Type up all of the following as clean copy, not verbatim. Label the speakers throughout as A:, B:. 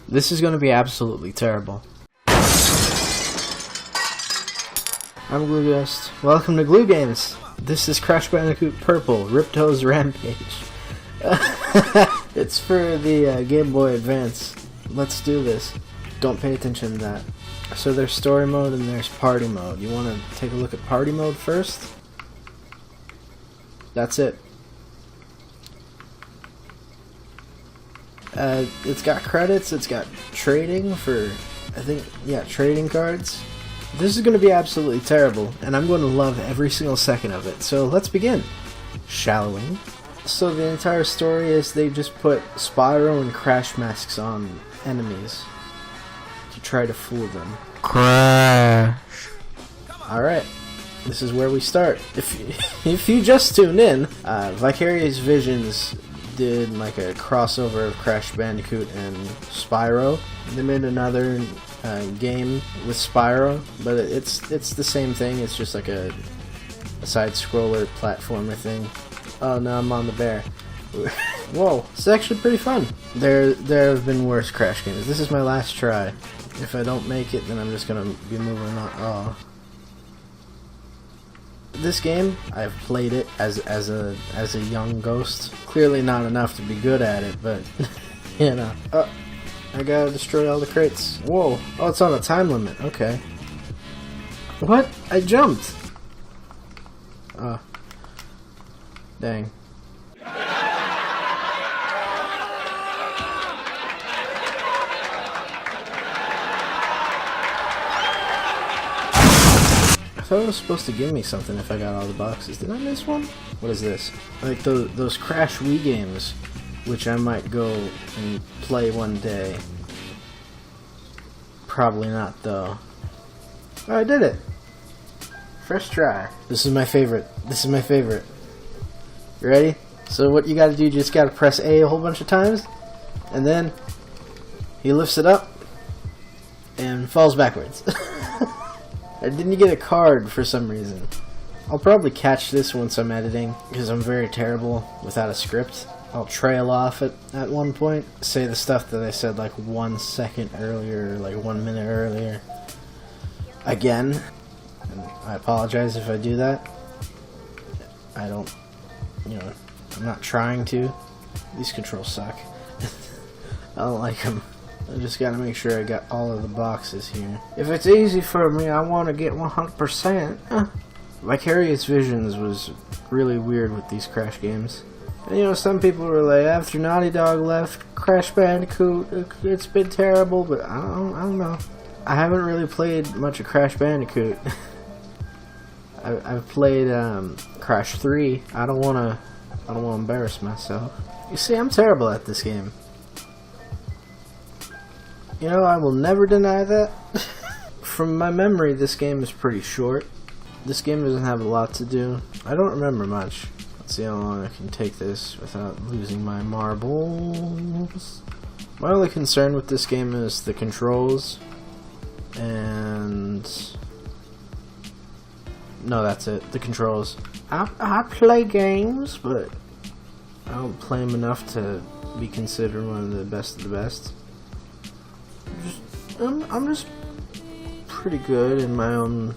A: This is going to be absolutely terrible. I'm Gluegust. Welcome to Glue Games. This is Crash Bandicoot Purple, Ripto's Rampage. It's for the Game Boy Advance. Let's do this. Don't pay attention to that. So there's story mode and there's party mode. You want to take a look at party mode first? That's it. It's got credits, it's got trading for, I think, yeah, trading cards. This is going to be absolutely terrible, and I'm going to love every single second of it. So let's begin, shall we? So the entire story is they just put Spyro and Crash masks on enemies to try to fool them.
B: Crash.
A: Alright, this is where we start. If you just tuned in, Vicarious Visions did like a crossover of Crash Bandicoot and Spyro. They made another game with Spyro, but it's the same thing. It's just like a side-scroller platformer thing. Oh no, I'm on the bear. Whoa, it's actually pretty fun. There have been worse Crash games. This is my last try. If I don't make it, then I'm just gonna be moving on. Oh. This game, I've played it as a young ghost. Clearly not enough to be good at it, but you know. Oh, I gotta destroy all the crates. Whoa! Oh, it's on a time limit. Okay. What? I jumped. Oh. Dang. I thought it was supposed to give me something if I got all the boxes. Did I miss one? What is this? Like those Crash Wii games, which I might go and play one day. Probably not, though. Oh, I did it! First try. This is my favorite. This is my favorite. You ready? So what you gotta do, you just gotta press A a whole bunch of times, and then he lifts it up and falls backwards. I didn't get a card for some reason. I'll probably catch this once I'm editing, because I'm very terrible without a script. I'll trail off at one point, say the stuff that I said like 1 second earlier, like 1 minute earlier, again. And I apologize if I do that. I don't, you know, I'm not trying to. These controls suck. I don't like them. I just gotta make sure I got all of the boxes here. If it's easy for me, I want to get 100%. Vicarious Visions was really weird with these Crash games. And, you know, some people were like, after Naughty Dog left Crash Bandicoot, it's been terrible, but I don't know. I haven't really played much of Crash Bandicoot. I've played Crash 3. I don't wanna embarrass myself. You see, I'm terrible at this game. You know, I will never deny that. From my memory, this game is pretty short. This game doesn't have a lot to do. I don't remember much. Let's see how long I can take this without losing my marbles. My only concern with this game is the controls. And no, that's it. The controls. I play games, but I don't play them enough to be considered one of the best of the best. I'm just pretty good in my own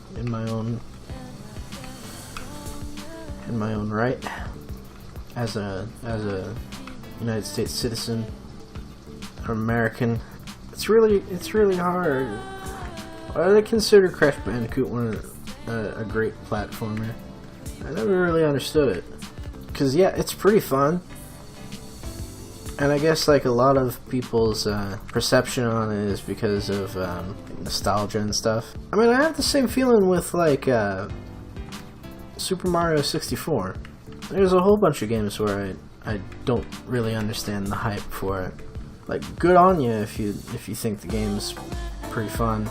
A: right as a United States citizen, an American. It's really hard. I consider Crash Bandicoot a great platformer. I never really understood it, cause yeah, it's pretty fun. And I guess like a lot of people's perception on it is because of nostalgia and stuff. I mean, I have the same feeling with like Super Mario 64. There's a whole bunch of games where I don't really understand the hype for it. Like, good on you if you think the game's pretty fun.